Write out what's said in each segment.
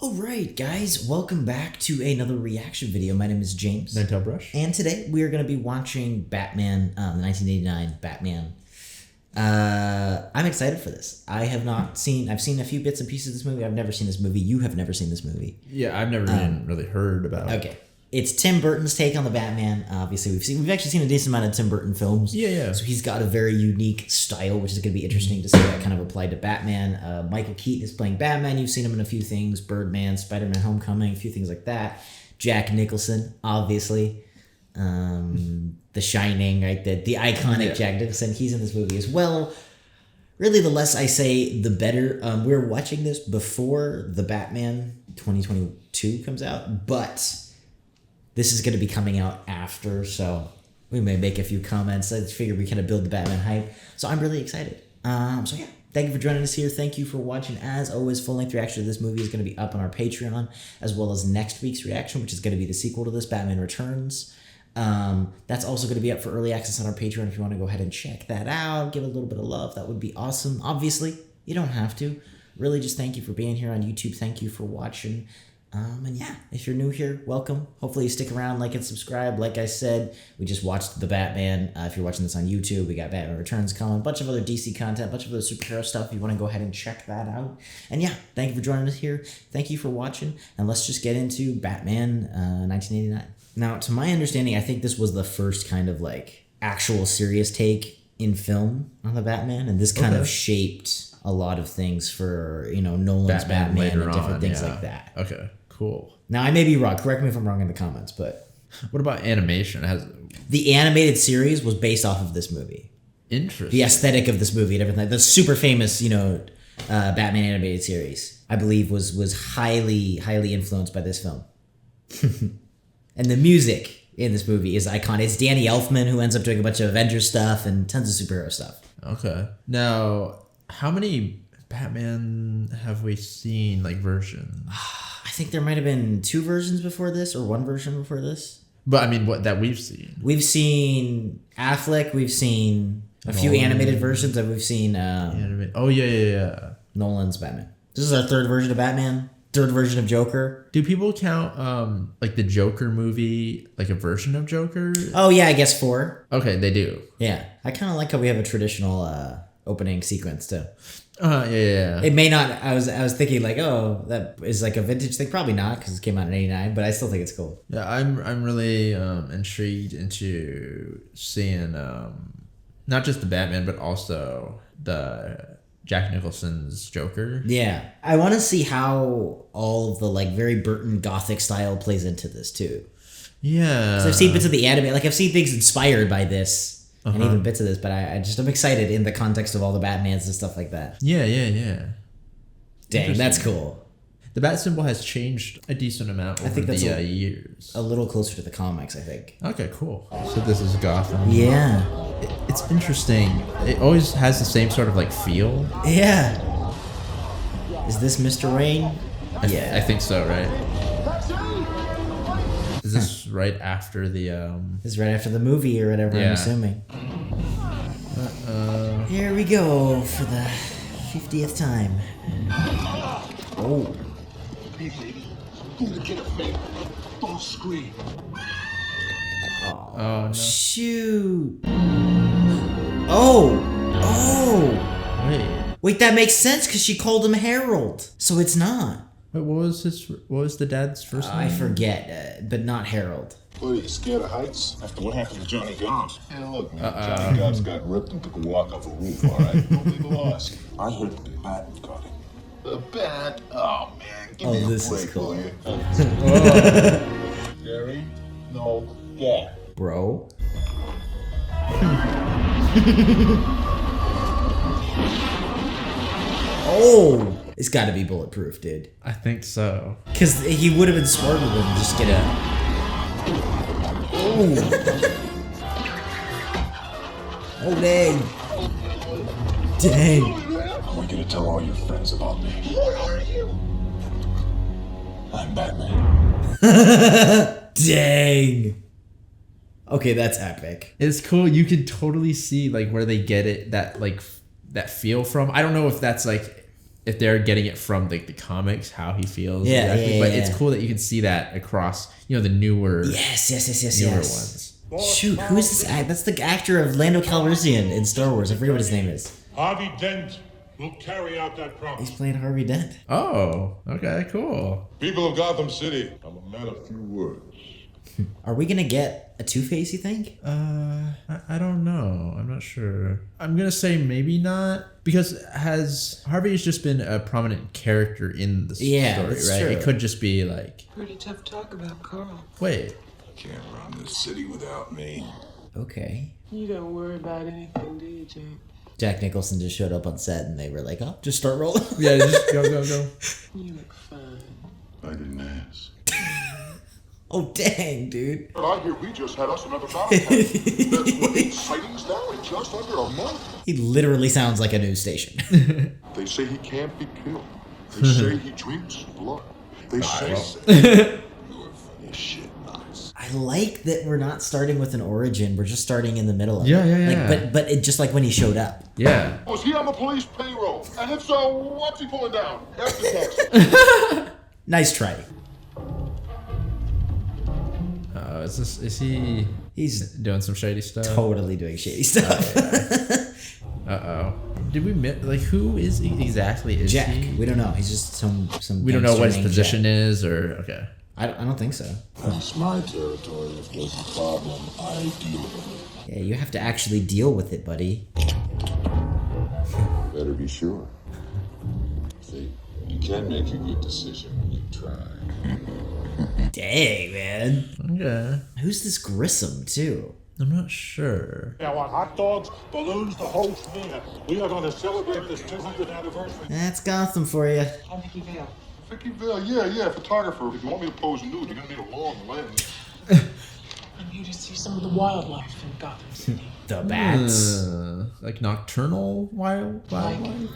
Alright guys, welcome back to another reaction video. My name is James. Ninetailedbrush. And today we are going to be watching Batman, the 1989 Batman. I'm excited for this. I've seen a few bits and pieces of this movie. I've never seen this movie. You have never seen this movie. Yeah, I've never even really heard about it. Okay. It's Tim Burton's take on the Batman. Obviously, we've actually seen a decent amount of Tim Burton films. Yeah. So he's got a very unique style, which is going to be interesting to see that kind of applied to Batman. Michael Keaton is playing Batman. You've seen him in a few things: Birdman, Spider-Man: Homecoming, a few things like that. Jack Nicholson, obviously. The Shining, right? The iconic Jack Nicholson. He's in this movie as well. Really, the less I say, the better. We're watching this before the Batman 2022 comes out, but this is going to be coming out after, so we may make a few comments. I figured we kind of build the Batman hype, so I'm really excited. So yeah, thank you for joining us here. Thank you for watching. As always, full-length reaction to this movie is going to be up on our Patreon, as well as next week's reaction, which is going to be the sequel to this, Batman Returns. That's also going to be up for early access on our Patreon if you want to go ahead and check that out. Give it a little bit of love. That would be awesome. Obviously, you don't have to. Really, just thank you for being here on YouTube. Thank you for watching. And yeah, if you're new here, welcome. Hopefully you stick around, like and subscribe. Like I said, we just watched the Batman. If you're watching this on YouTube, we got Batman Returns coming, a bunch of other DC content, a bunch of other superhero stuff. If you want to go ahead and check that out. And yeah, thank you for joining us here. Thank you for watching. And let's just get into Batman 1989. Now, to my understanding, I think this was the first kind of like actual serious take in film on the Batman. And this kind of shaped a lot of things for, Nolan's Batman and different things like that. Okay. Cool. Now, I may be wrong. Correct me if I'm wrong in the comments, but what about animation? The animated series was based off of this movie. Interesting. The aesthetic of this movie and everything. The super famous, Batman animated series, I believe, was highly, highly influenced by this film. And the music in this movie is iconic. It's Danny Elfman, who ends up doing a bunch of Avengers stuff and tons of superhero stuff. Okay. Now, how many Batman have we seen, versions? I think there might have been 2 versions before this, or 1 version before this. But I mean, what that we've seen? We've seen Affleck. We've seen a few animated versions, and we've seen Nolan's Batman. This is our 3rd version of Batman. 3rd version of Joker. Do people count the Joker movie like a version of Joker? Oh yeah, I guess 4. Okay, they do. Yeah, I kind of like how we have a traditional opening sequence too. Yeah. It may not. I was thinking that is like a vintage thing. Probably not, because it came out in '89. But I still think it's cool. Yeah, I'm really intrigued into seeing not just the Batman, but also the Jack Nicholson's Joker. Yeah, I want to see how all of the very Burton Gothic style plays into this too. Yeah, 'cause I've seen bits of the anime. I've seen things inspired by this. And even bits of this, but I'm excited in the context of all the Batmans and stuff like that. Yeah. Dang, that's cool. The bat symbol has changed a decent amount over the years. A little closer to the comics, I think. Okay, cool. So this is Gotham. Yeah. It's interesting. It always has the same sort of feel. Yeah. Is this Mr. Wayne? I think so, right? Is this right after the This is right after the movie or whatever, I'm assuming. Here we go for the 50th time. Oh. Hey, baby. Do it again, baby. Don't scream. Oh no. Shoot. Oh. Wait, that makes sense because she called him Harold. So it's not. Wait, what was the dad's first name? I forget, but not Harold. What, are you scared of heights? After what happened to Johnny Garbs? Hey, look, man. Johnny Garbs got ripped and took a walk off a roof, all right? No big loss. I heard the bat got him. The bat? Oh, man. Give me a this break, is cool. will you? There ain't no bat. Bro. Oh! It's got to be bulletproof, dude. I think so. Because he would have been smarter than just get a... Oh! Oh, dang. Dang. I want you to tell all your friends about me. What are you? I'm Batman. Dang. Okay, that's epic. It's cool. You can totally see where they get it, that feel from. I don't know if that's if they're getting it from the comics, how he feels. Yeah, exactly. yeah, But yeah. it's cool that you can see that across, the newer Yes. ones. Shoot, who is this? That's the actor of Lando Calrissian in Star Wars. I forget what his name is. Harvey Dent will carry out that promise. He's playing Harvey Dent. Oh, okay, cool. People of Gotham City, I'm a man of few words. Are we gonna get a Two-Face, you think? I don't know. I'm not sure. I'm gonna say maybe not, because Harvey's just been a prominent character in the story, that's right? true. It could just be like, Pretty tough talk about Carl. wait, Can't run this city without me. Okay. You don't worry about anything, do you, Jack? Jack Nicholson just showed up on set and they were like, oh, just start rolling. yeah, just go. You look fine. I didn't ask. Oh, dang, dude. But I hear we just had us another battle. That's what, 8 sightings now in just under a month? He literally sounds like a news station. They say he can't be killed. They say he drinks blood. They say... You're funny as shit, nice. I like that we're not starting with an origin. We're just starting in the middle of it. Yeah. But it just like when he showed up. Yeah. Was he on the police payroll? And if so, what's he pulling down? After tax. Nice try. Is he? He's doing some shady stuff. totally doing shady stuff. Did we who is exactly is Jack. he? We don't know. He's just some. We don't know gangster what his named position Jack. is, or okay. I don't think so. That's my territory. If there's a problem, I deal with it. Yeah, you have to actually deal with it, buddy. Better be sure. See, you can make a good decision when you try. Dang, man. Okay. Who's this Grissom, too? I'm not sure. I want hot dogs, balloons, the whole thing. We are going to celebrate this 200th anniversary. That's Gotham for you. I'm Vicky Vale. Vicky Vale, yeah, photographer. If you want me to pose nude, you're going to need a long lens. I'm here to see some of the wildlife in Gotham City. The bats. Like nocturnal wildlife. Like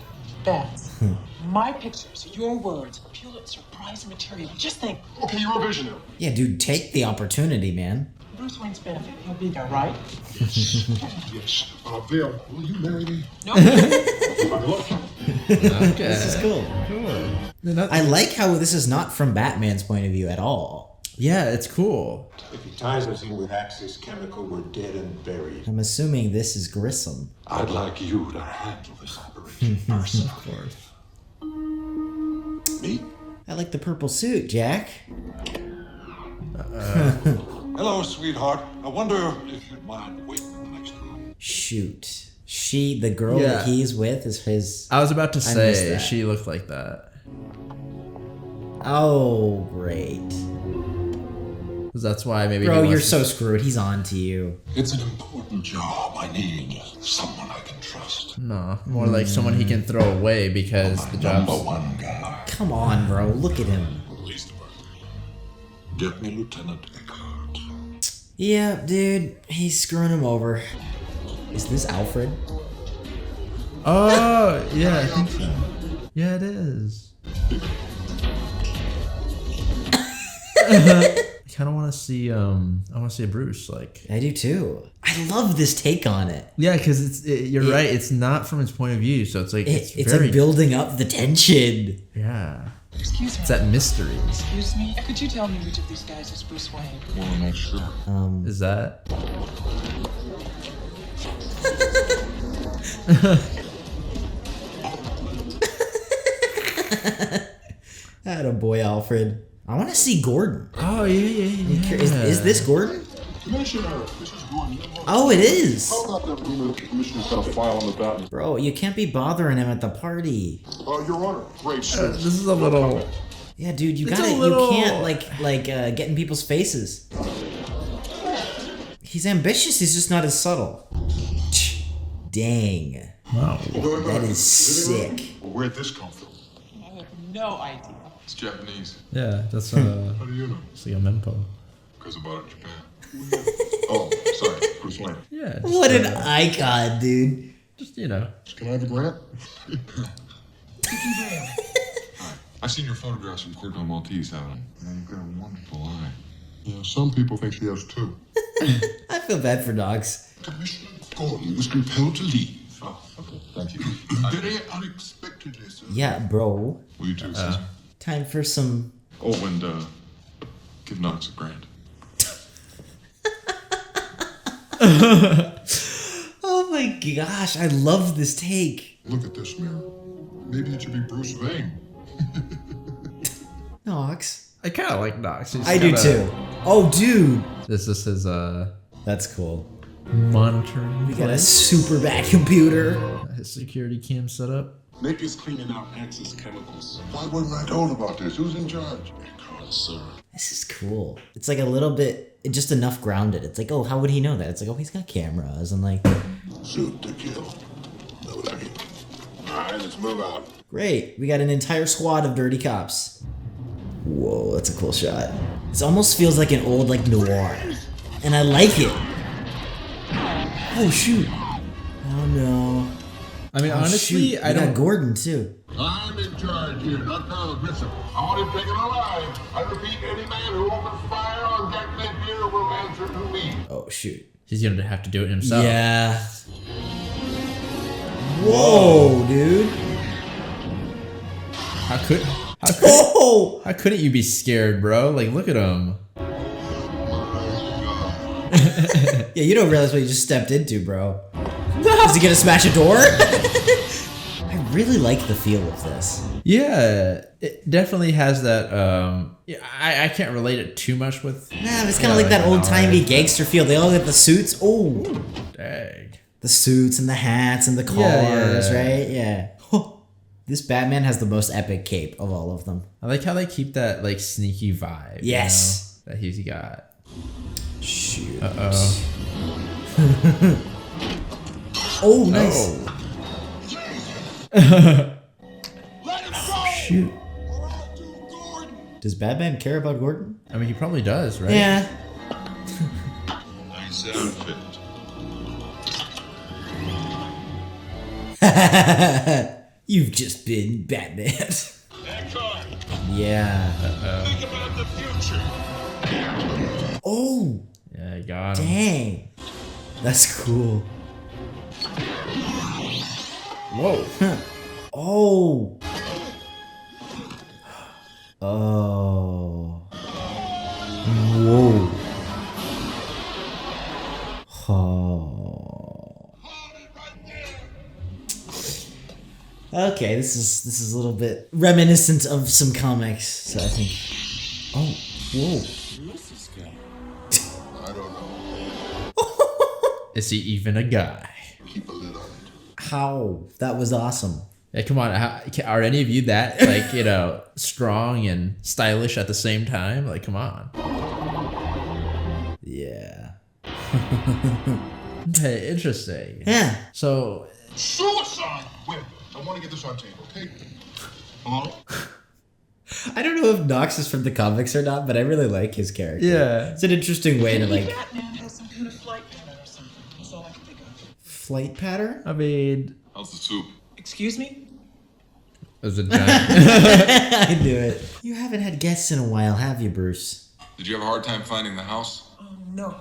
bats. My pictures, your words, Pulitzer Prize material. Just think. Okay, you're a visionary. Yeah, dude, take the opportunity, man. Bruce Wayne's benefit. He'll be there, right? Yes. Vale, will you marry me? No. Okay. This is cool. Cool. I like how this is not from Batman's point of view at all. Yeah, it's cool. If he ties us in with Axis Chemical, we're dead and buried. I'm assuming this is Grissom. I'd like you to handle this operation first. Of course. Me? I like the purple suit, Jack. Hello, sweetheart. I wonder if you'd mind waiting in the next room. Shoot. The girl Yeah. that he's with is his... I was about to missed say that. she looked like that. Oh, great. 'Cause that's why maybe. Bro, he you're wants so screwed. He's on to you. It's an important job. I need someone I can trust. No, more like someone he can throw away because the Number job's. one guy. Come on, bro. Look at him. Police department. Get me Lieutenant Eckhart. Yeah, dude. He's screwing him over. Is this Alfred? Oh yeah, I think so. Yeah, it is. I kind of want to see. I want to see a Bruce like. I do too. I love this take on it. Yeah, because you're right. It's not from his point of view, so it's like It's very like building up the tension. yeah. Excuse me. It's that mystery. Excuse me. Could you tell me which of these guys is Bruce Wayne? Want to make sure. Is that? Attaboy, Alfred. I want to see Gordon. Oh yeah. Is this Gordon? Commissioner, this is Gordon. Oh, it is. How about that rumor that the commissioner's got a file on the Batman? Bro, you can't be bothering him at the party. Your Honor, great. This is a little. Yeah, dude, you It's gotta. a little- You can't get in people's faces. He's ambitious. He's just not as subtle. Dang, Wow. that is sick. Where'd this come from? I have no idea. It's Japanese. Yeah, that's How do you know? it's like a mempo. Because I bought it in Japan. Oh, sorry, Bruce Wayne. Yeah. Just, What an icon, dude. Just Can I have a grant? I've seen your photographs from Cornwall Maltese, haven't I? Yeah, you've got a wonderful eye. Yeah, some people think she has two. I feel bad for dogs. Commissioner Gordon was compelled to leave. Oh, okay, thank you. Very unexpected to this. Yeah, bro. Will you do Caesar? Time for some. Oh, and give Knox $1,000. Oh my gosh, I love this take. Look at this mirror. Maybe it should be Bruce Wayne. Knox. I kind of like Knox. I do too. Oh, dude. This is his That's cool. monitoring. We got a super bad computer. His security cam set up. Napier's cleaning out Axis chemicals. Why wasn't I told about this? Who's in charge? Sir. This is cool. It's like a little bit, just enough grounded. It's like, oh, how would he know that? It's like, oh, he's got cameras and like. Shoot to kill. Know what I mean? All right, let's move out. Great. We got an entire squad of dirty cops. Whoa, that's a cool shot. It almost feels like an old like noir. And I like it. Oh shoot. Oh no. I mean, Oh, honestly, shoot. I We got don't. Gordon too. I'm in charge here, not Colonel Bishop. I want him taken alive. I repeat, any man who opens fire on Jack Napier will answer to me. Oh shoot. He's gonna have to do it himself. Yeah. Whoa, dude. How Oh! couldn't you be scared, bro? Like, look at him. Yeah, you don't realize what you just stepped into, bro. Is he gonna smash a door? I really like the feel of this. Yeah, it definitely has that. Yeah, I can't relate it too much with. Nah, it's kind of like that old-timey gangster feel. They all get the suits. Oh, Dang. the suits and the hats and the cars, Yeah. right? Yeah. This Batman has the most epic cape of all of them. I like how they keep that like sneaky vibe. Yes. You know, that he's got. Shoot. Oh, Oh, nice. Let him go! Shoot. Or I'll do Gordon. Does Batman care about Gordon? I mean, he probably does, right? Yeah. Nice outfit. You've just been Batman. Eckhart, Yeah. think about the future. Oh, Yeah, I got him. dang. That's cool. Whoa. Oh. Oh. Whoa. Oh. Okay, this is a little bit reminiscent of some comics, so I think. Oh, whoa. Who's this guy? I don't know. Is he even a guy? Keep a lid on it. How? That was awesome. Yeah, come on. Are any of you that like strong and stylish at the same time? Like, come on. Yeah. Hey, interesting. Yeah. So, Suicide! Wait, I want to get this on tape, okay? Hello? I don't know if Knox is from the comics or not, but I really like his character. yeah. It's an interesting way to Maybe like Batman has some kind of flight pattern or something. That's all I can think of. flight pattern. I mean, How's the soup? Excuse me? it was a giant. I knew it. You haven't had guests in a while, have you, Bruce? Did you have a hard time finding the house? Oh, no.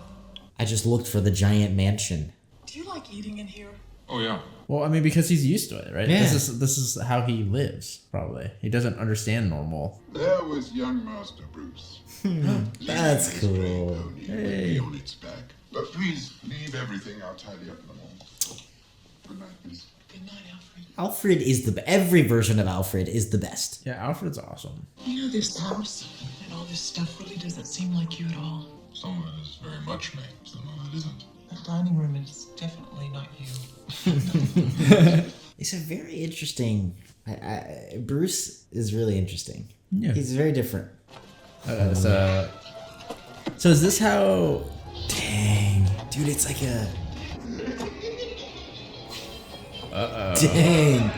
I just looked for the giant mansion. Do you like eating in here? Oh, yeah. Well, I mean, because he's used to it, right? Yeah. This is how he lives. Probably he doesn't understand normal. There was young Master Bruce. That's cool. Hey. On its back. But please, leave everything. I'll tidy up in the morning. Good night, please. Good night, Alfred. Alfred is every version of Alfred is the best. Yeah, Alfred's awesome. You know, this house and all this stuff really doesn't seem like you at all. Some of it is very much me, some of it isn't. That dining room is definitely not you. It's a very interesting. Bruce is really interesting. Yeah. He's very different. So is this how? Dang, dude, it's like a. Dang.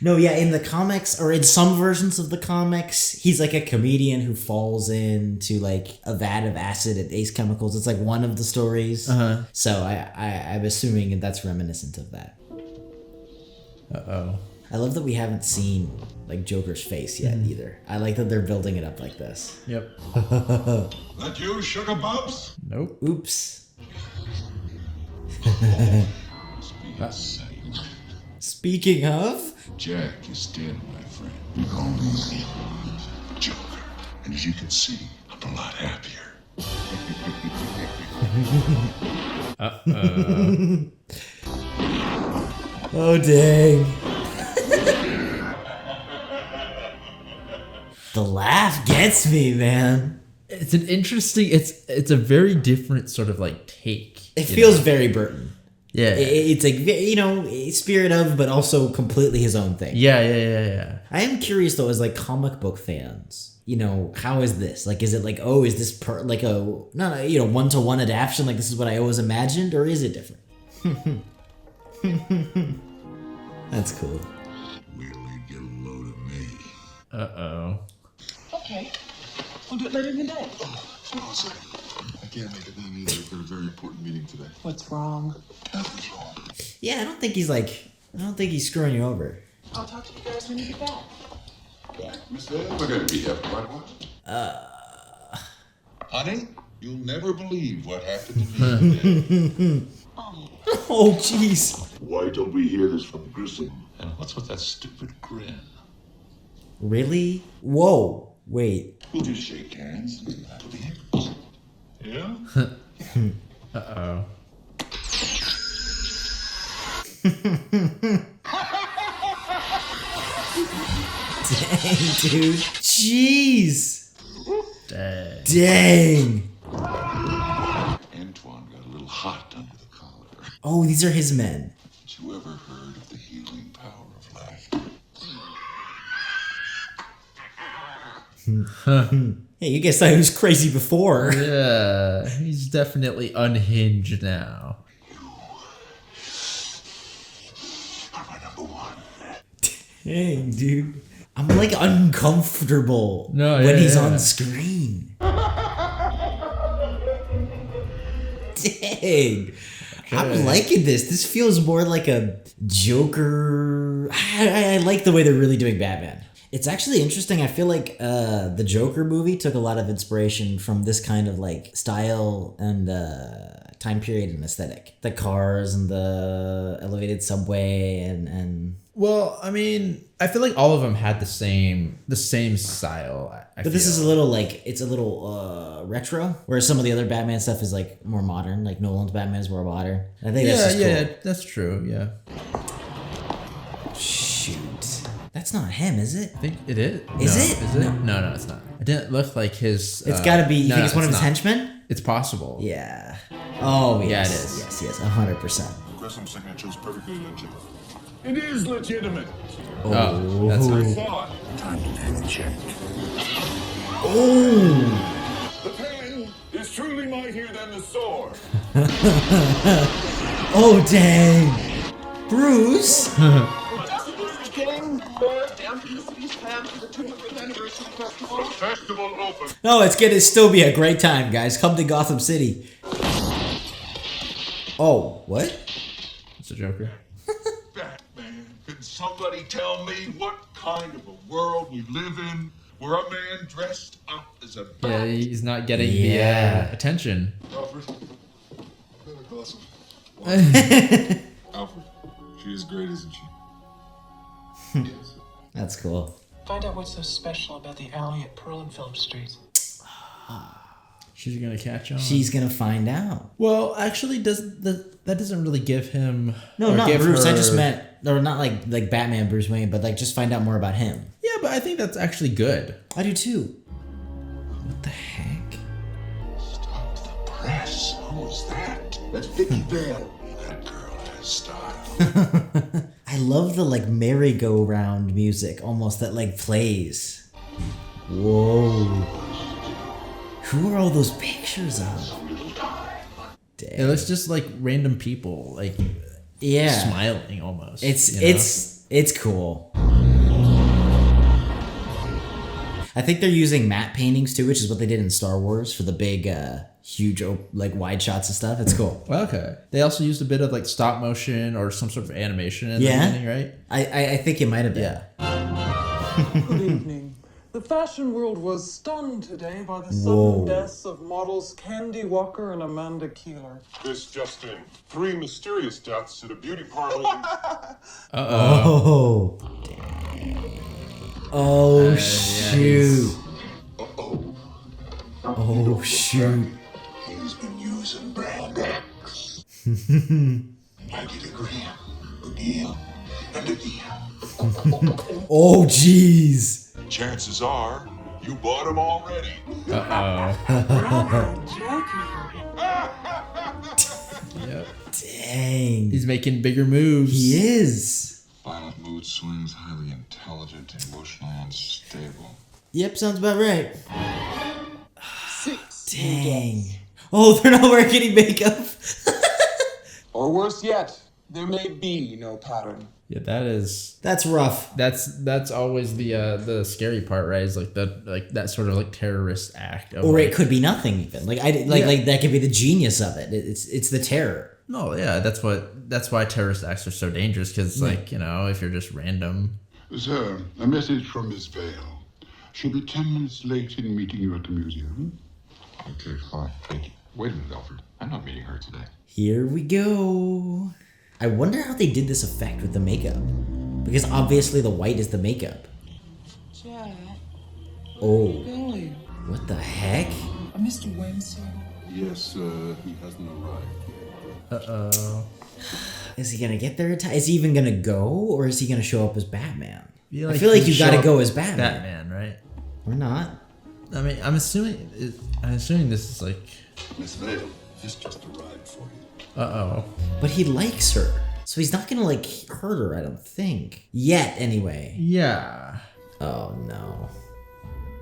No, yeah, in the comics, or in some versions of the comics, he's like a comedian who falls into like a vat of acid and ace chemicals. It's like one of the stories. So I'm assuming that's reminiscent of that. I love that we haven't seen like Joker's face yet either. I like that they're building it up like this. Yep. That you, Sugar Bubs? Nope. Oops. Speaking of, Jack is dead, my friend. Only Joker. And as you can see, I'm a lot happier. oh dang. The laugh gets me, man. It's an interesting. It's a very different sort of like take. It feels very Burton. Yeah. It's like, you know, spirit of, but also completely his own thing. Yeah. I am curious though, as like comic book fans, you know, how is this? Like, is it like, oh, is this like a not a, you know, one-to-one adaptation? Like this is what I always imagined, or is it different? That's cool. Wait till you get a load of me. Uh-oh. Okay. We'll do it later in the day. Hold on a second. I can't make it in either. I've got a very important meeting today. What's wrong? Nothing's wrong. Yeah, I don't think he's screwing you over. I'll talk to you guys when you get back. Mr. We're going to be here for quite a while. Honey, you'll never believe what happened to me today. Oh, jeez. Why don't we hear this from Grissom? And what's with that stupid grin? Really? Whoa. Wait. We'll just shake hands and that'll be it. Yeah? Uh-oh. Dang, dude. Jeez. Dang. Antoine got a little hot under the collar. Oh, these are his men. Did you ever heard of the healing power of laughter? Hey, you guys thought he was crazy before. Yeah, he's definitely unhinged now. Are my number one. Dang, dude. I'm like uncomfortable when he's on screen. Dang. I'm liking this. This feels more like a Joker. I like the way they're really doing Batman. It's actually interesting. I feel like the Joker movie took a lot of inspiration from this kind of like style and time period and aesthetic. The cars and the elevated subway and Well, I mean, I feel like all of them had the same style. But this is a little like, it's a little retro, whereas some of the other Batman stuff is like more modern. Like Nolan's Batman is more modern. I think that's just cool. That's true. Yeah. Shoot. That's not him, is it? I think it is. Is No, it? Is it? No, it's not. It didn't look like his. It's got to be. You no, think it's one of his not. henchmen? It's possible. Yeah. Oh, yes. Yeah, it is. Yes, 100%. Grissom's signature is perfectly legitimate. It is legitimate. Oh, that's nice. Time to pay the check. Oh. The pen is truly mightier than the sword. Oh, dang. Bruce. Festival open. No, it's gonna still be a great time, guys. Come to Gotham City. Oh, what? It's a Joker. Batman, can somebody tell me what kind of a world we live in where a man dressed up as a bat? Yeah, he's not getting the attention. Alfred, I've got a glass of Alfred, she is great, isn't she? Yes. That's cool. Find out what's so special about the alley at Pearl and Phillip Street. She's gonna catch on. She's gonna find out. Well, actually, that doesn't really give him. No, not give Bruce. I her- just meant, or not like Batman Bruce Wayne, but like just find out more about him. Yeah, but I think that's actually good. I do too. What the heck? Stop the press. Who was that? That's Vicky Vale. That girl has style. I love the like merry-go-round music almost that like plays. Whoa. Who are all those pictures of? Dang. It looks just like random people, like smiling almost. It's cool. I think they're using matte paintings too, which is what they did in Star Wars for the big, huge, like wide shots and stuff. It's cool. Well, okay. They also used a bit of like stop motion or some sort of animation in the beginning, right? I think it might have been. Yeah. Good evening. The fashion world was stunned today by the Whoa. sudden deaths of models Candy Walker and Amanda Keeler. This just in. 3 mysterious deaths at a beauty parlor. Oh. Oh, shoot. Uh-oh. Oh, shoot. He's been using brand X. I did again. Again. And again. Oh, jeez. Chances are, you bought him already. Yep. Dang. He's making bigger moves. He is. Violent mood swings, highly intelligent, emotionally unstable. Yep, sounds about right. 6. Dang. Oh, they're not wearing any makeup. Or worse yet, there may be no pattern. Yeah, That's rough. that's always the scary part, right? Is like that sort of like terrorist act. Of Or like, it could be nothing even. Like that could be the genius of it. It's the terror. No, yeah, that's why terrorist acts are so dangerous, because like, you know, if you're just random. Sir, a message from Miss Vale. She'll be 10 minutes late in meeting you at the museum. Okay, fine. Thank you. Wait a minute, Alfred. I'm not meeting her today. Here we go. I wonder how they did this effect with the makeup. Because obviously the white is the makeup. Jack, Oh, going? what the heck? Mr. Winslow. Yes, he hasn't arrived yet. Is he gonna get there in time? Is he even gonna go? Or is he gonna show up as Batman? I Like feel like he'd you show gotta up go as Batman. Batman, right? Or not. I mean, I'm assuming this is like. Miss Vale, this just arrived for you. But he likes her. So he's not gonna like hurt her, I don't think. Yet, anyway. Yeah. Oh no.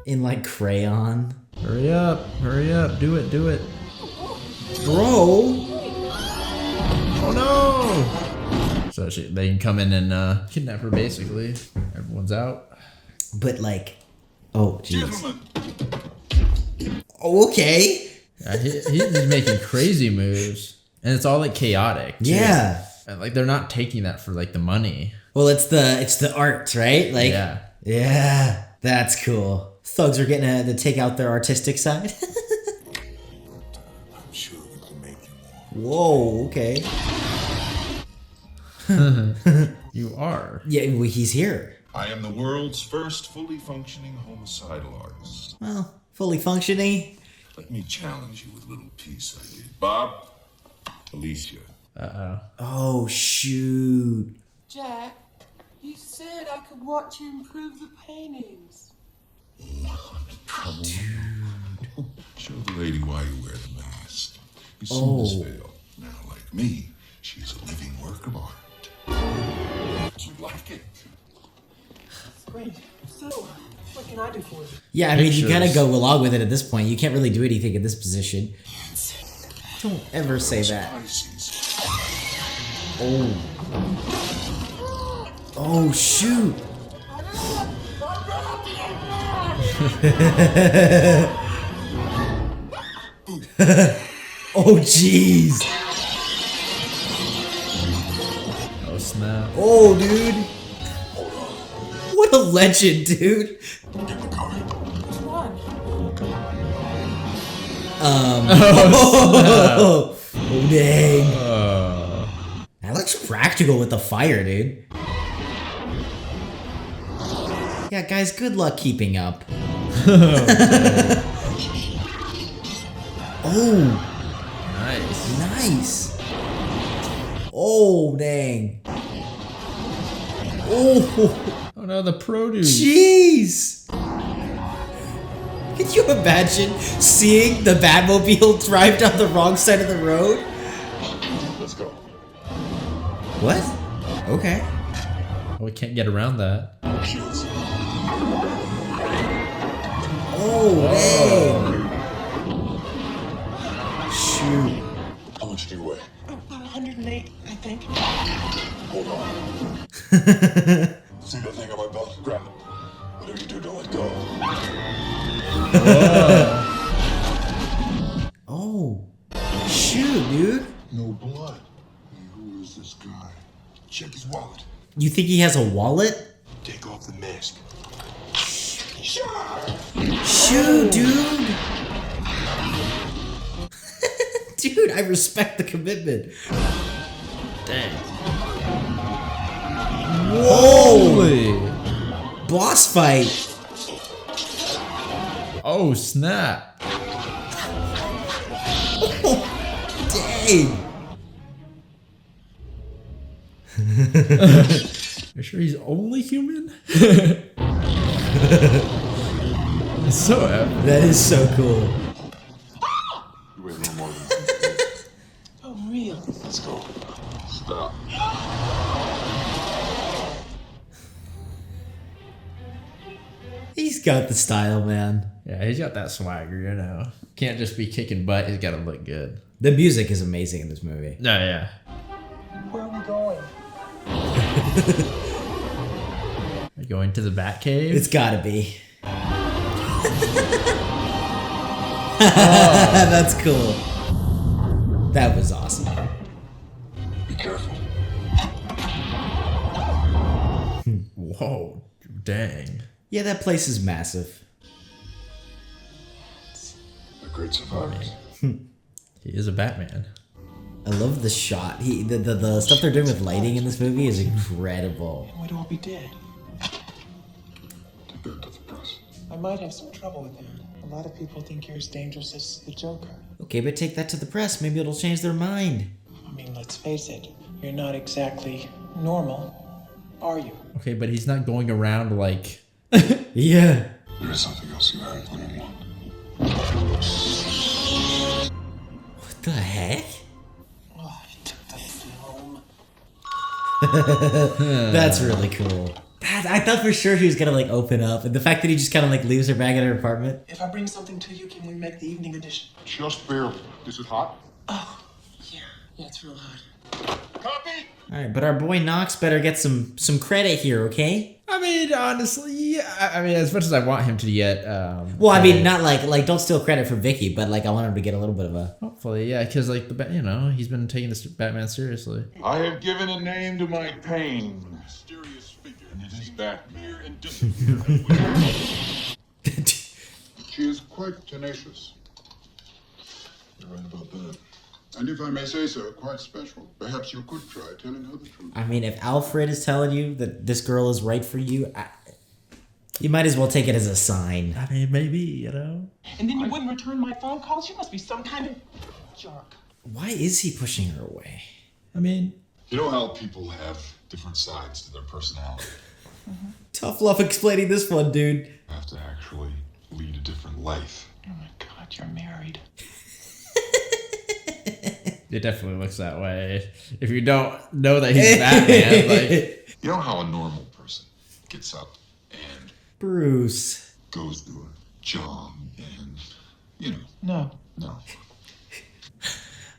In like crayon. Hurry up, do it. Bro! Oh no! So they can come in and kidnap her, basically. Everyone's out. But like, oh jeez. Gentlemen, Oh, okay. Yeah, he's making crazy moves. And it's all like chaotic, too. Yeah. And like they're not taking that for like the money. Well, it's the art, right? Like, yeah, that's cool. Thugs are getting to take out their artistic side. I'm sure we can make you Whoa, okay. You are. Yeah, well, he's here. I am the world's first fully functioning homicidal artist. Well, fully functioning. Let me challenge you with a little piece I did. Bob, Alicia. Oh, shoot. Jack, you said I could watch you improve the paintings. Show the lady why you wear the mask. You see Miss Vale. Now, like me, she's a living work of art. You like it? Great. So, what can I do for you? Yeah, I mean, you gotta Pictures. go along with it at this point. You can't really do anything in this position. Don't ever say that. Pisces. Oh. Oh, shoot. Oh, jeez. Oh snap. Oh, dude. What a legend, dude. Which one? Oh, dang. That looks practical with the fire, dude. Yeah, guys, good luck keeping up. Oh, Nice. nice. Oh, dang. Oh, Oh no, the produce. jeez. Can you imagine seeing the Batmobile drive down the wrong side of the road? Let's go. What? Okay. Oh, we can't get around that. Shields. Oh, dang. Shoot. How much do you weigh? About 108, I think. Hold on. See that thing on my belt? Grab it. Whatever you do, don't let go. Oh. Shoot, dude. no blood. Who is this guy? Check his wallet. You think he has a wallet? Take off the mask. Shoot, dude. Dude, I respect the commitment. Dang. Whoa! Boss fight. Oh, snap. Dang. You sure he's only human? It's so epic. That is so cool. You wait no more than Oh, real. Let's go. Stop. He's got the style, man. Yeah, he's got that swagger, you know. Can't just be kicking butt, he's got to look good. The music is amazing in this movie. No, yeah. Where are we going? Are you going to the Batcave? It's gotta be. That's cool. That was awesome. Be careful. Whoa, dang. Yeah, that place is massive. They're great survivors. He is a Batman. I love the shot. The stuff they're doing with lighting in this movie is incredible. We'd all be dead. Take that to the press. I might have some trouble with that. A lot of people think you're as dangerous as the Joker. Okay, but take that to the press. Maybe it'll change their mind. I mean, let's face it. You're not exactly normal, are you? Okay, but he's not going around like... Yeah. There is something else you haven't put in one. What the heck? Oh, I took the film. That's really cool. I thought for sure he was gonna like open up, and the fact that he just kind of like leaves her back at her apartment. If I bring something to you, can we make the evening edition? Just barely. This is hot. Oh, yeah. Yeah, it's real hot. Copy! All right, but our boy Knox better get some credit here, okay? I mean, honestly, yeah. I mean, as much as I want him to get... Well, I mean, not like don't steal credit from Vicky, but like I want him to get a little bit of a... Hopefully, yeah, because like, you know, he's been taking this Batman seriously. I have given a name to my pain. Mysterious figure. And it is Batman and disappear. She is quite tenacious. You're right about that. And if I may say so, quite special. Perhaps you could try telling her the truth. I mean, if Alfred is telling you that this girl is right for you, you might as well take it as a sign. I mean, maybe, you know? And then you wouldn't return my phone calls? You must be some kind of jerk. Why is he pushing her away? I mean... You know how people have different sides to their personality? Tough love explaining this one, dude. You have to actually lead a different life. Oh my God, you're married. It definitely looks that way. If you don't know that he's Batman, like... You know how a normal person gets up and Bruce. goes to a job and, you know, No. no.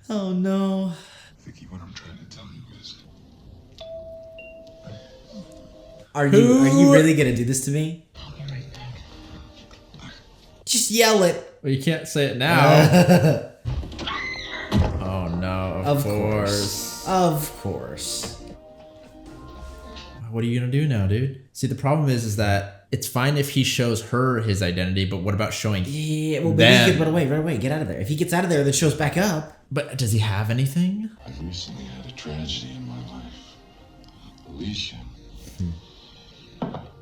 Oh no. Vicky, what I'm trying to tell you is... Are you really gonna do this to me? I'll be right back. Just yell it. Well, you can't say it now. Oh no, of course. Of course. What are you gonna do now, dude? See, the problem is that it's fine if he shows her his identity, but what about showing Yeah, well, but them? he could run away, get out of there. If he gets out of there, then shows back up. But does he have anything? I've recently had a tragedy in my life. Alicia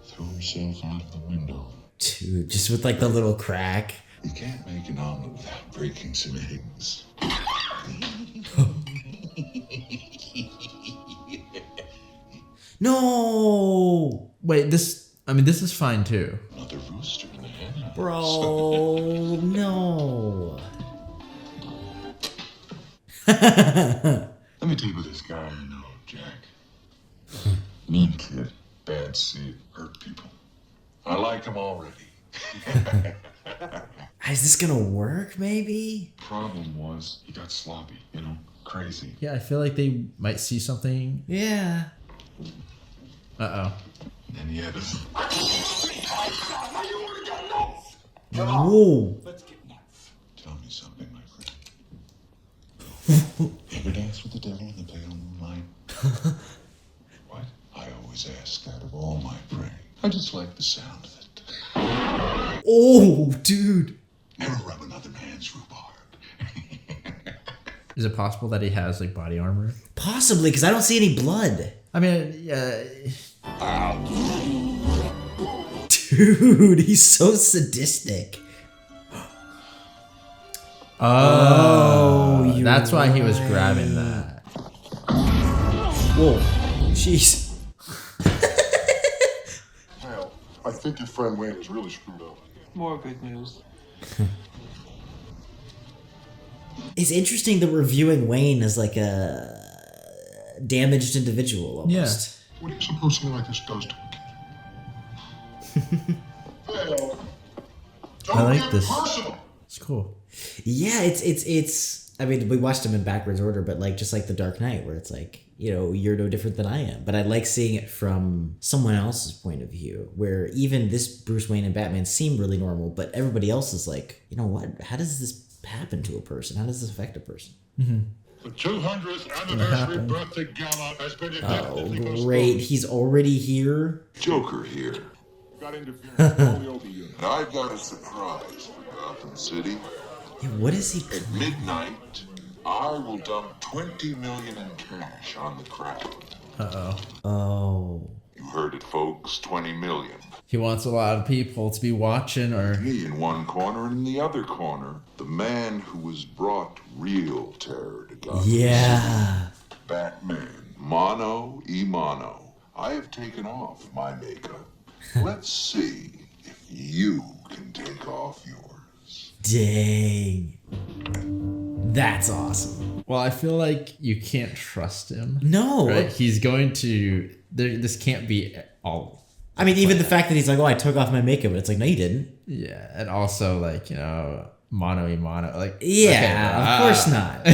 threw herself out of the window. Dude, just with like the little crack. You can't make an omelet without breaking some eggs. No, Wait, this is fine too. Another rooster in the hen. bro, no. Let me tell you about this guy I know, Jack. Mean kid, bad seed, hurt people. I like him already. Is this gonna work? Maybe. Problem was, he got sloppy, you know, crazy. Yeah, I feel like they might see something. Yeah. Uh-oh. And then he had to... Whoa. Let's get nuts. Tell me something, my friend. Ever dance with the devil in the pale moonlight? What? I always ask that of all my praying. I just like the sound of it. Oh, dude. Never rub another man's rhubarb. Is it possible that he has like body armor? Possibly, because I don't see any blood. I mean, Dude, he's so sadistic. Oh, you're that's why he was right. grabbing that. Whoa. Jeez. Well, I think your friend Wayne is really screwed up. More good news. It's interesting that we're viewing Wayne as like a damaged individual almost. What do you suppose something like this does to a kid? Well, don't I like get this. personal. It's cool. Yeah, it's I mean, we watched him in backwards order, but like just like The Dark Knight, where it's like, you know, you're no different than I am. But I like seeing it from someone else's point of view, where even this Bruce Wayne and Batman seem really normal, but everybody else is like, you know what? How does this happen to a person? How does this affect a person? The 200th anniversary birthday gala has been indefinitely Oh, great. He's already here. Joker here. got interference all over you. And I've got a surprise for Gotham City. Yeah, what is he? At midnight, I will dump $20 million in cash on the crowd. Oh. You heard it, folks. $20 million. He wants a lot of people to be watching, or Me in one corner, and in the other corner, the man who has brought real terror to Gotham Yeah. City. Batman. Mono e mono. I have taken off my makeup. Let's see if you can take off yours. Dang. That's awesome. well, I feel like you can't trust him. No. Right? He's going to. This can't be all. I mean, even the fact that he's like, oh, I took off my makeup, but it's like, no, you didn't. Yeah, and also like, you know, mono e mono, like. Yeah, of course not.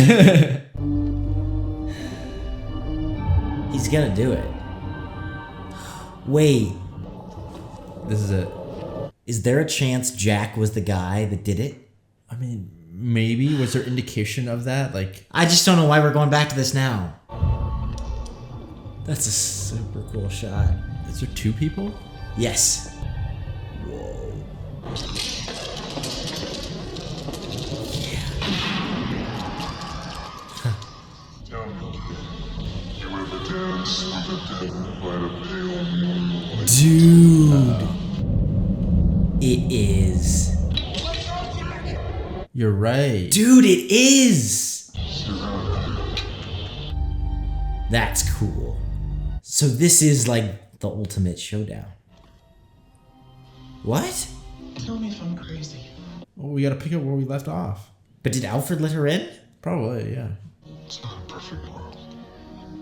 He's gonna do it. Wait, This is it. is there a chance Jack was the guy that did it? I mean, maybe was there indication of that? Like, I just don't know why we're going back to this now. That's a super cool shot. is there two people? Yes. Tell me, you ever dance with the devil by the pale moonlight? Dude. It is. You're right. Dude, it is. That's cool. So this is like the ultimate showdown. What? Tell me if I'm crazy. Well, we gotta pick up where we left off. But did Alfred let her in? Probably, yeah. It's not a perfect world.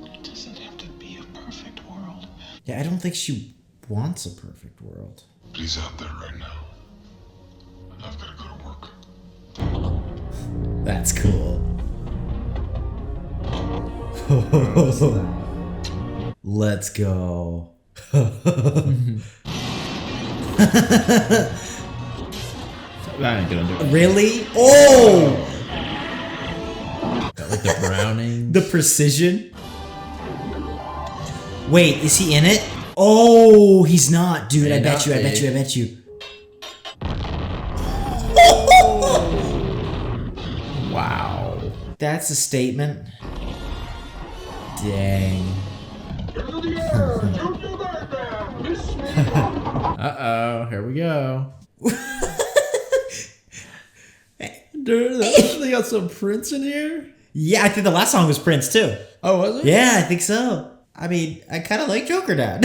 It doesn't have to be a perfect world. Yeah, I don't think she wants a perfect world. But he's out there right now. And I've got to go to work. That's cool. Let's go. That ain't gonna do it. Really? Oh! Got like the browning. The precision. Wait, is he in it? Oh, he's not, dude. May I bet not you. I be. bet you. I bet you. Wow. That's a statement. Dang. Uh-oh, here we go. Dude, they got some Prince in here? Yeah, I think the last song was Prince too. Oh, was it? Yeah, I think so. I mean, I kind of like Joker now.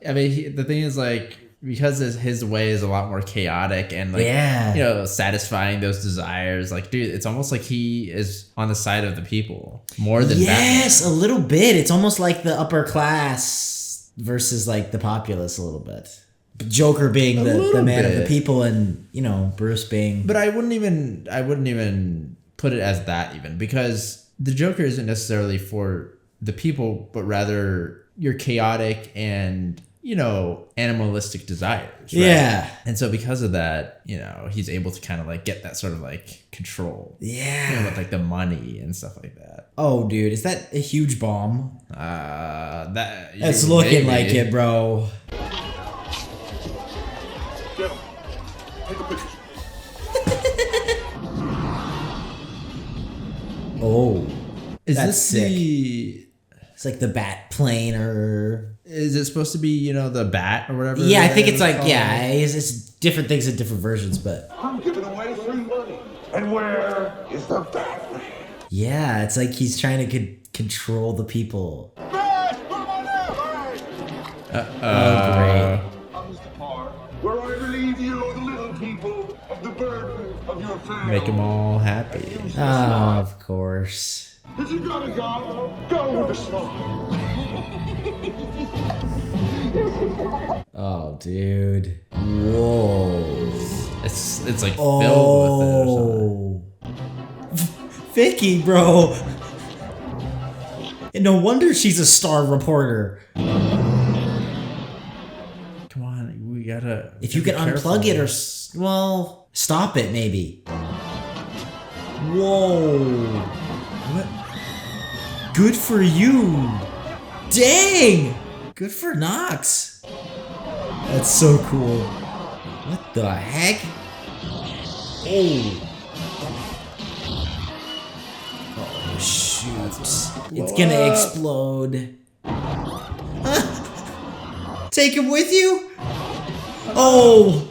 I mean, the thing is, like, because his way is a lot more chaotic and, like, Yeah. you know, satisfying those desires. Like, dude, it's almost like he is on the side of the people more than Yes, Batman. a little bit. It's almost like the upper class versus like the populace a little bit. Joker being the little man of the bit. people, and you know, Bruce being. But I wouldn't even put it as that, even, because the Joker isn't necessarily for the people, but rather your chaotic and, you know, animalistic desires. Right? Yeah. And so because of that, you know, he's able to kind of like get that sort of like control. Yeah. You know, with like the money and stuff like that. Oh, dude, is that a huge bomb? That It's looking like it, bro. Oh, Is that's this sick. the... It's like the bat plane or... Is it supposed to be, you know, the bat or whatever? Yeah, I think it's like, called? yeah, it's different things in different versions, but... I'm giving away free money. And where is the Batman? Yeah, it's like he's trying to control the people. Bash, put him on there! Great. Comes the part where I relieve you, the little people, of the burden of your family. Make them all happy. Oh, of course. If you gotta go with the smoke. Oh, dude. Whoa. It's like filled with it or something. Vicky, bro. And no wonder she's a star reporter. Come on, we gotta... If you can unplug it or... Well, stop it, maybe. Whoa. What? Good for you. Dang. Good for Knox. That's so cool. What the heck? Oh. Oh, shoot. It's gonna explode. Take him with you? Oh.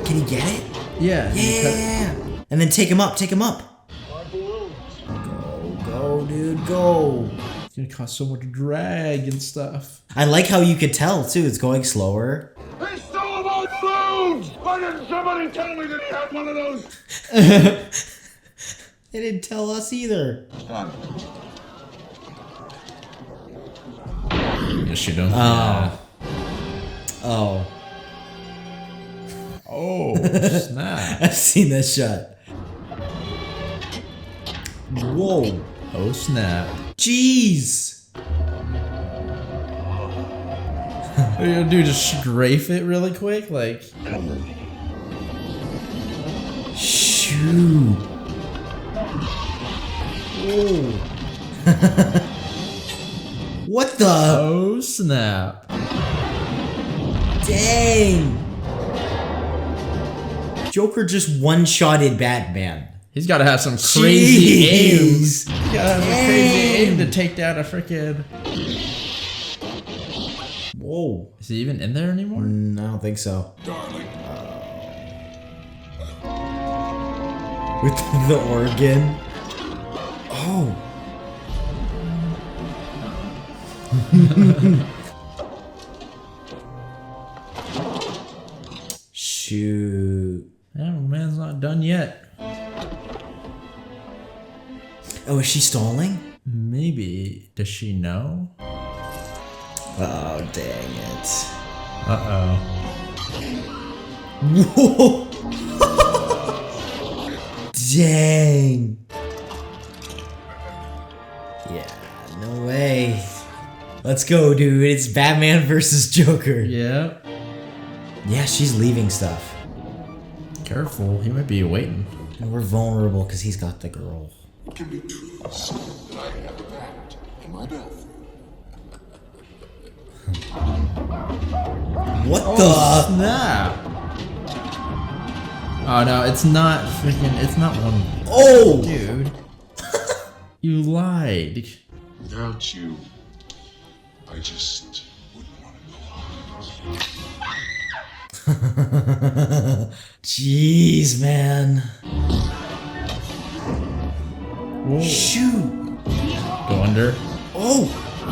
Can he get it? Yeah. Yeah. And then take him up, take him up. Go, dude, go. It's gonna cause so much drag and stuff. I like how you could tell, too. It's going slower. He stole my balloons! Why didn't somebody tell me that he had one of those? They didn't tell us either. Just shoot him. Oh. Oh. Oh, snap. I've seen that shot. Whoa. Oh, snap. Jeez. What are you gonna do? Just strafe it really quick? Like... Shoot. Whoa. What the? Oh, snap. Dang. Joker just one-shotted Batman. He's gotta have some crazy aim. Jeez. He's gotta have a crazy aim to take down a freaking... Whoa. Is he even in there anymore? I don't think so. Darling. With the organ. Oh. Shoot. Yeah, man's not done yet. Oh, is she stalling? Maybe. Does she know? Oh, dang it. Uh-oh. Whoa. Dang. Yeah, no way. Let's go, dude. It's Batman versus Joker. Yeah. Yeah, she's leaving stuff. Careful, he might be waiting. And we're vulnerable because he's got the girl. It can be true that I have a bat in my belly. What Oh, the? snap. Oh, no, it's not freaking... It's not one... Oh! Dude. You lied. Without you, I just wouldn't want to go on. Jeez, man. Whoa. Shoot. Go under. Oh!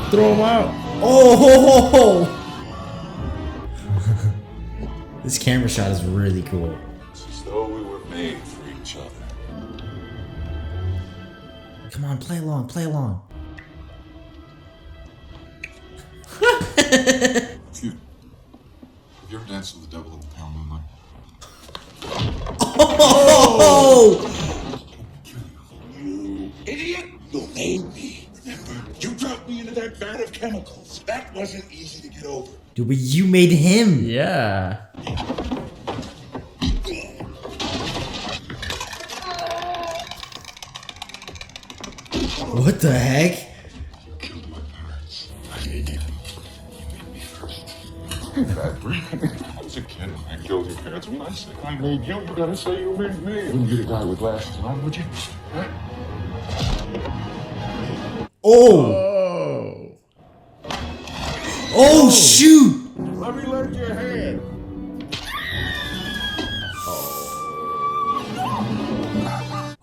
Throw him out. Oh! This camera shot is really cool. It's as though we were made for each other. Come on, play along, play along. Phew. Have you ever danced with the devil in the pale moonlight? Oh! You idiot! You made me. Remember, you dropped me into that vat of chemicals. That wasn't easy to get over. Dude, but you made him. Yeah. What the heck? Killed my parents. I did it. You made me first. talking, Factory? I was a kid when I killed your parents. When I say I made you, you gotta say you made me. Wouldn't get a guy with glasses on, would you? Huh? Oh! Oh, shoot! Let me lend your hand.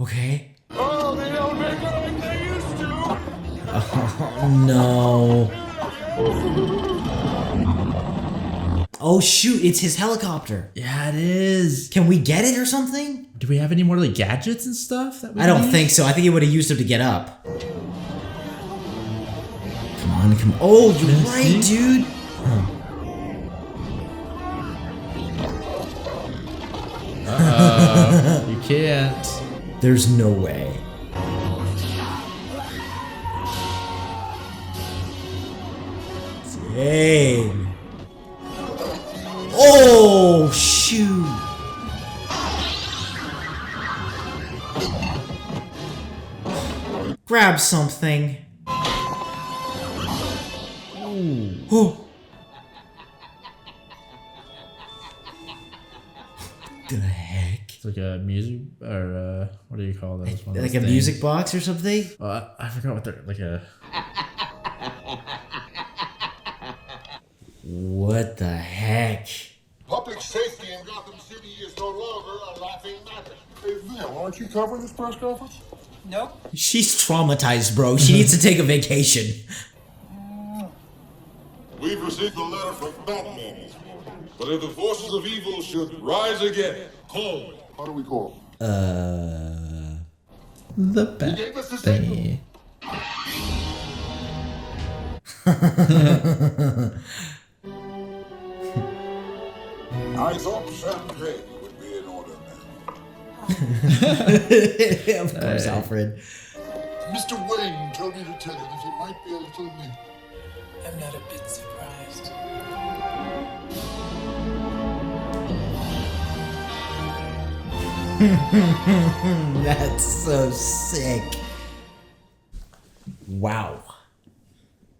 Okay. Oh, they don't make it like they used to. Oh, no. Oh, shoot, it's his helicopter. Yeah, it is. Can we get it or something? Do we have any more like gadgets and stuff? That we I don't need? think so. I think he would have used him to get up. Come on, come on. Oh, you're right, dude. You can't. There's no way. Dang. Oh, shoot. Grab something. Oh. The heck? It's like a music or what do you call those? One of Like those a things. music box or something? I forgot what they're like a. What the heck? Public safety in Gotham City is no longer a laughing matter. Hey, Val, aren't you covering this press conference? Nope. She's traumatized, bro. She needs to take a vacation. We've received a letter from Batman this morning. But if the forces of evil should rise again, call me. How do we call? The He gave us the signal. I thought champagne would be in order now. Of course, Alfred. Mr. Wayne told me to tell you that he might be a little late. I'm not a bit surprised. That's so sick. Wow.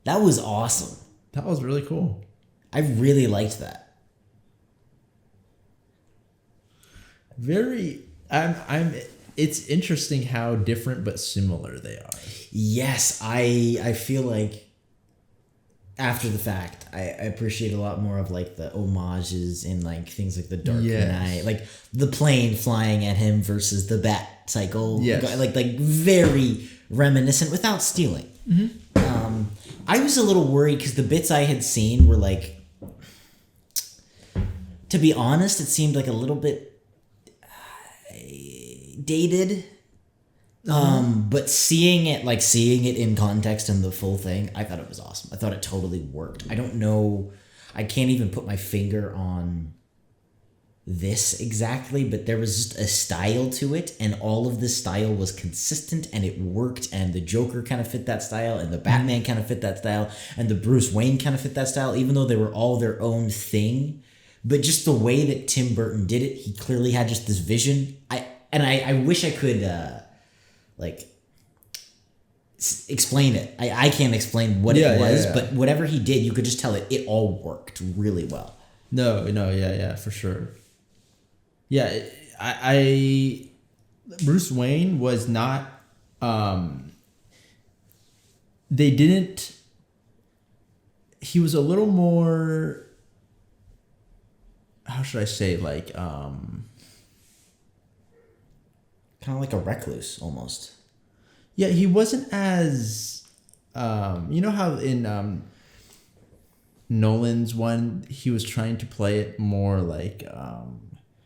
That was awesome. That was really cool. I really liked that. It's interesting how different but similar they are. Yes, I feel like after the fact, I appreciate a lot more of like the homages in like things like the Dark Knight, like the plane flying at him versus the bat cycle. Yes. Like very reminiscent without stealing. I was a little worried because the bits I had seen were like, to be honest, it seemed like a little bit dated. But seeing it in context and the full thing, I thought it was awesome. I thought it totally worked. I don't know, I can't even put my finger on this exactly, but there was just a style to it, and all of this style was consistent, and it worked, and the Joker kind of fit that style, and the Batman kind of fit that style, and the Bruce Wayne kind of fit that style, even though they were all their own thing. But just the way that Tim Burton did it, he clearly had just this vision. I wish I could explain it. I can't explain what it was, but whatever he did, you could just tell it all worked really well. Yeah, for sure. Yeah, I Bruce Wayne was not. They didn't. He was a little more. How should I say? Like, kind of like a recluse almost. Yeah, he wasn't as. You know how in Nolan's one, he was trying to play it more like.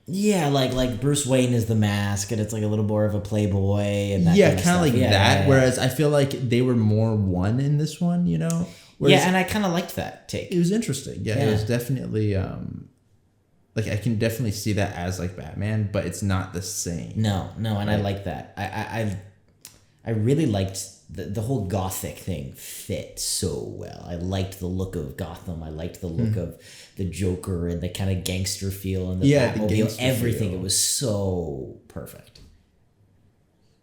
Yeah, like Bruce Wayne is the mask, and it's like a little more of a playboy, and that kind of like that. Yeah. Whereas I feel like they were more one in this one, you know. Whereas and I kind of liked that take. It was interesting. Yeah, it was definitely like I can definitely see that as like Batman, but it's not the same. No, and I like that. I really liked the whole gothic thing fit so well. I liked the look of Gotham. I liked the look of the Joker and the kind of gangster feel and the Batmobile. Everything. Feel. It was so perfect.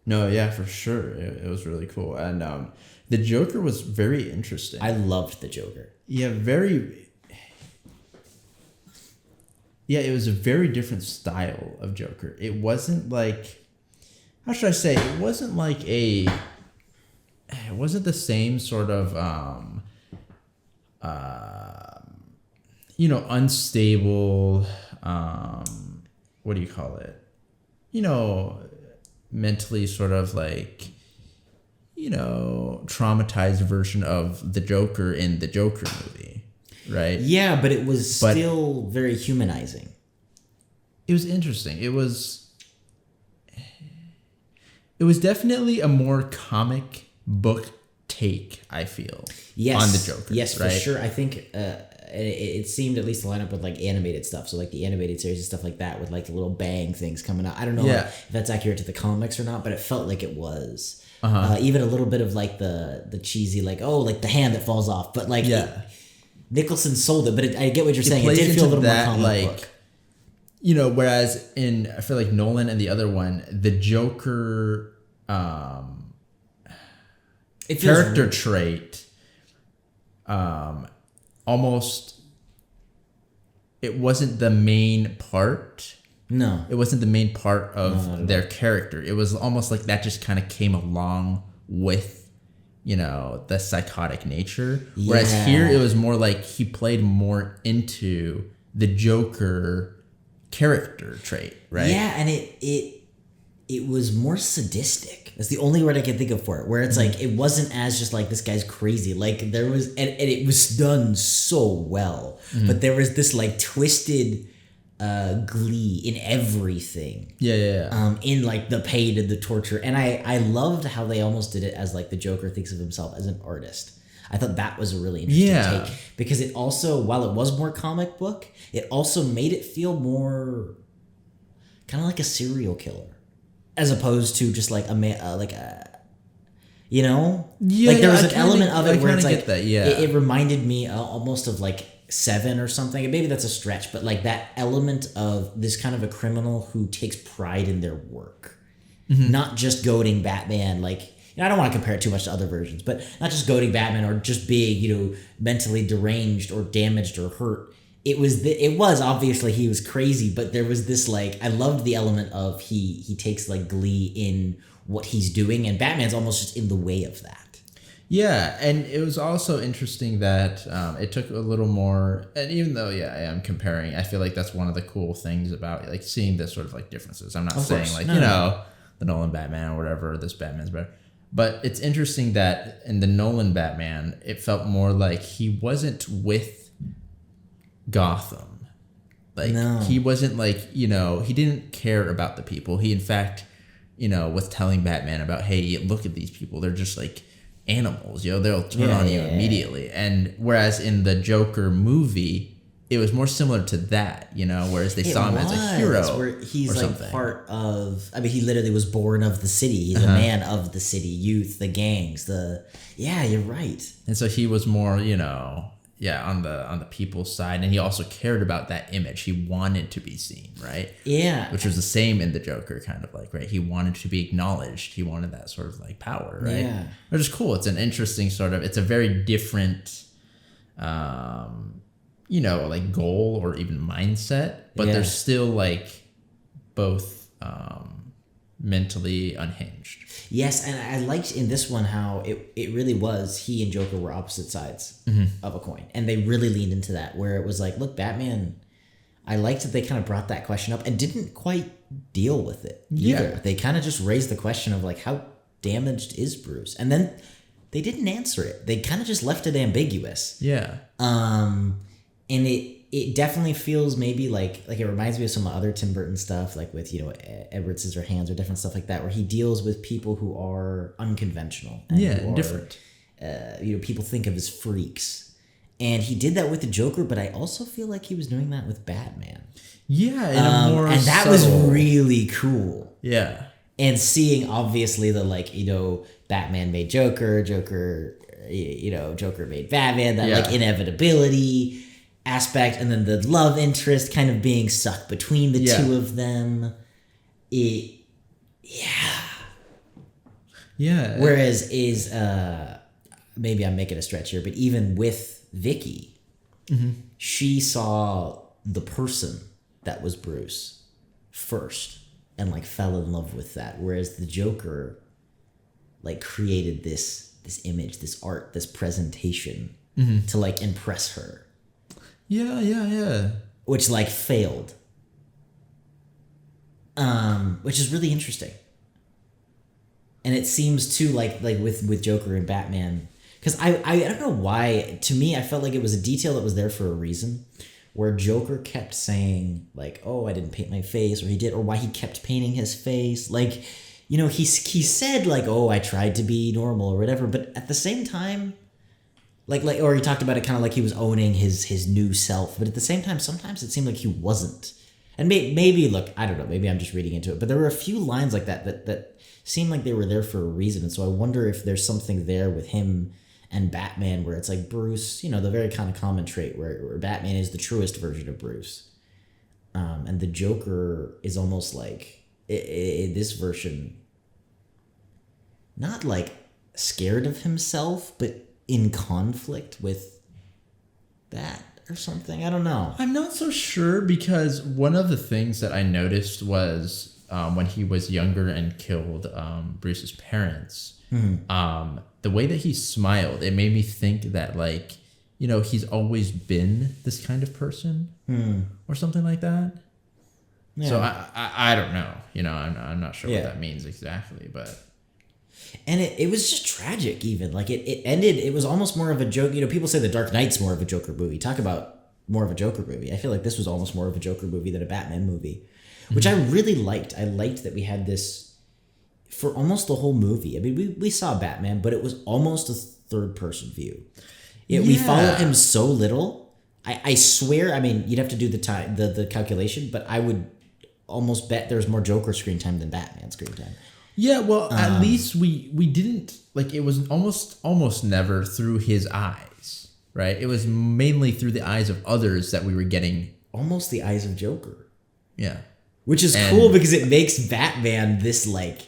No, yeah, for sure. It was really cool. And the Joker was very interesting. I loved the Joker. Yeah, very. Yeah, it was a very different style of Joker. It wasn't like, how should I say? It wasn't like it wasn't the same sort of, unstable, what do you call it? Mentally sort of like, traumatized version of the Joker in the Joker movie, right? Yeah, but it was still very humanizing. It was interesting. It was definitely a more comic book take, I feel, on the Joker. Yes, right? for sure. I think it seemed at least to line up with like animated stuff. So like the animated series and stuff like that with like the little bang things coming out. I don't know if that's accurate to the comics or not, but it felt like it was. Even a little bit of like the cheesy, like, oh, like the hand that falls off. But like Nicholson sold it, but I get what you're saying. It did feel a little more comic book. Whereas I feel like Nolan and the other one, the Joker character trait, almost, it wasn't the main part. No. It wasn't the main part of their character. It was almost like that just kind of came along with, the psychotic nature. Whereas here it was more like he played more into the Joker character trait, right? Yeah, and it was more sadistic. That's the only word I can think of for it. Where it's like it wasn't as just like this guy's crazy. Like there was, and it was done so well. But there was this like twisted glee in everything. In like the pain and the torture, and I loved how they almost did it as like the Joker thinks of himself as an artist. I thought that was a really interesting take, because it also, while it was more comic book, it also made it feel more kind of like a serial killer, as opposed to just like like there was an element of it where it's like it reminded me almost of like Seven or something, and maybe that's a stretch, but like that element of this kind of a criminal who takes pride in their work, not just goading Batman. Like, I don't want to compare it too much to other versions, but not just goading Batman or just being, mentally deranged or damaged or hurt. It was obviously he was crazy, but there was this like, I loved the element of he takes like glee in what he's doing, and Batman's almost just in the way of that. Yeah, and it was also interesting that it took a little more, and even though, I am comparing, I feel like that's one of the cool things about like seeing this sort of like differences. I'm not saying like, the Nolan Batman or whatever, this Batman's better. But it's interesting that in the Nolan Batman, it felt more like he wasn't with Gotham. Like he wasn't like, he didn't care about the people. He in fact, was telling Batman about, hey, look at these people. They're just like animals, they'll turn on you immediately. And whereas in the Joker movie, it was more similar to that, whereas they saw him as a hero, where he's or like something. Part of, he literally was born of the city. He's a man of the city, youth, the gangs, you're right. And so he was more, on the people's side, and he also cared about that image. He wanted to be seen, right? Yeah. Which was the same in the Joker, kind of like, right? He wanted to be acknowledged. He wanted that sort of like power, right? Yeah. Which is cool. It's an interesting sort of, it's a very different, like goal or even mindset, but they're still like both mentally unhinged. Yes, and I liked in this one how it really was he and Joker were opposite sides of a coin. And they really leaned into that, where it was like, look, Batman, I liked that they kind of brought that question up and didn't quite deal with it either. Yeah. They kind of just raised the question of like, how damaged is Bruce? And then they didn't answer it. They kind of just left it ambiguous. Yeah. And it definitely feels maybe like it reminds me of some other Tim Burton stuff, like with, Edward Scissorhands or different stuff like that, where he deals with people who are unconventional. And different. People think of as freaks. And he did that with the Joker, but I also feel like he was doing that with Batman. Yeah, in a more and that was really cool. Yeah. And seeing obviously the Batman made Joker made Batman, that like inevitability aspect, and then the love interest kind of being stuck between the two of them. Whereas maybe I'm making a stretch here, but even with Vicky, she saw the person that was Bruce first and like fell in love with that, whereas the Joker like created this image, this art, this presentation to like impress her. Yeah. Which like failed. Which is really interesting. And it seems too like with Joker and Batman, because I don't know why, to me I felt like it was a detail that was there for a reason, where Joker kept saying like, oh, I didn't paint my face, or he did, or why he kept painting his face. Like, you know, he said like, oh, I tried to be normal or whatever, but at the same time, like or he talked about it kind of like he was owning his new self, but at the same time, sometimes it seemed like he wasn't. And maybe, look, I don't know, maybe I'm just reading into it, but there were a few lines like that seemed like they were there for a reason. And so I wonder if there's something there with him and Batman where it's like Bruce, you know, the very kind of common trait where Batman is the truest version of Bruce. And the Joker is almost like, this version, not like scared of himself, but in conflict with that or something. I don't know. I'm not so sure, because one of the things that I noticed was when he was younger and killed Bruce's parents, the way that he smiled, it made me think that, like, you know, he's always been this kind of person or something like that. Yeah. So I don't know. You know, I'm not sure what that means exactly, but... And it was just tragic, even. Like, it ended, it was almost more of a joke. You know, people say The Dark Knight's more of a Joker movie. Talk about more of a Joker movie. I feel like this was almost more of a Joker movie than a Batman movie, which I really liked. I liked that we had this for almost the whole movie. I mean, we saw Batman, but it was almost a third-person view. We followed him so little. I swear, I mean, you'd have to do the calculation, but I would almost bet there's more Joker screen time than Batman screen time. Yeah, well, at least we didn't, like, it was almost never through his eyes, right? It was mainly through the eyes of others that we were getting... Almost the eyes of Joker. Yeah. Which is cool because it makes Batman this, like,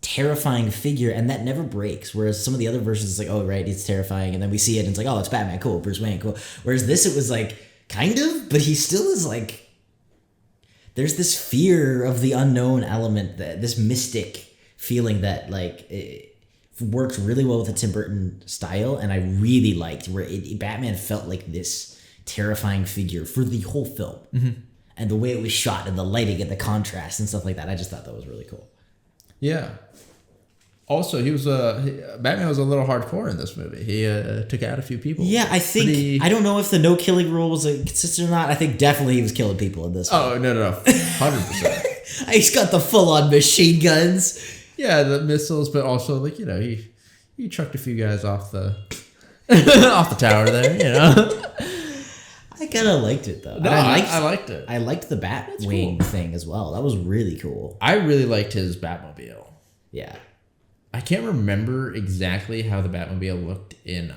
terrifying figure, and that never breaks. Whereas some of the other versions, it's like, oh, right, it's terrifying, and then we see it, and it's like, oh, it's Batman, cool, Bruce Wayne, cool. Whereas this, it was like, kind of, but he still is, like... There's this fear of the unknown element, this mystic feeling that, like, it worked really well with the Tim Burton style, and I really liked where Batman felt like this terrifying figure for the whole film. And the way it was shot and the lighting and the contrast and stuff like that, I just thought that was really cool. Yeah. Also, Batman was a little hardcore in this movie. He took out a few people. Yeah, I think, I don't know if the no killing rule was consistent or not. I think definitely he was killing people in this one. Oh, no. 100%. He's got the full-on machine guns. Yeah, the missiles, but also, like, you know, he trucked a few guys off the off the tower there, you know. I kind of liked it, though. No, I liked it. I liked the Batwing thing as well. That was really cool. I really liked his Batmobile. Yeah. I can't remember exactly how the Batmobile looked in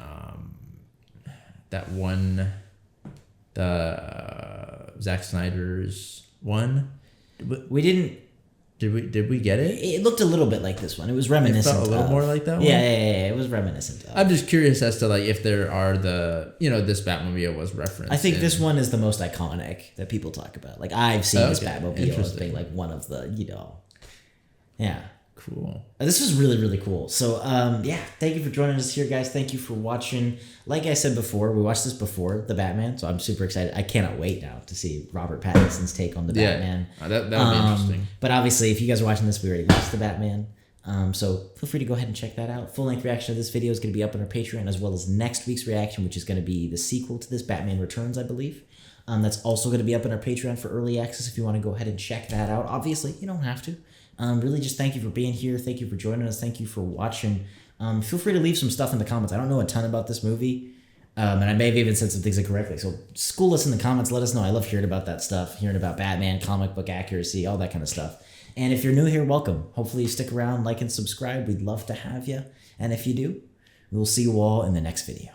that one, the Zack Snyder's one. We didn't. Did we get it? It looked a little bit like this one. It was reminiscent. It felt a little more like that one? Yeah, it was reminiscent of. I'm just curious as to, like, if there are this Batmobile was referenced. I think this one is the most iconic that people talk about. Like, I've seen this Batmobile as being, like, one of the, you know. Yeah. Cool. This was really, really cool. So, thank you for joining us here, guys. Thank you for watching. Like I said before, we watched this before The Batman, so I'm super excited. I cannot wait now to see Robert Pattinson's take on The Batman. That would be interesting. But obviously, if you guys are watching this, we already watched The Batman. So feel free to go ahead and check that out. Full-length reaction to this video is going to be up on our Patreon, as well as next week's reaction, which is going to be the sequel to this, Batman Returns, I believe. That's also going to be up on our Patreon for early access if you want to go ahead and check that out. Obviously, you don't have to. Really just thank you for being here. Thank you for joining us. Thank you for watching. Feel free to leave some stuff in the comments. I don't know a ton about this movie, and I may have even said some things incorrectly. So school us in the comments. Let us know. I love hearing about that stuff, hearing about Batman, comic book accuracy, all that kind of stuff. And if you're new here, welcome. Hopefully you stick around, like and subscribe. We'd love to have you. And if you do, we'll see you all in the next video.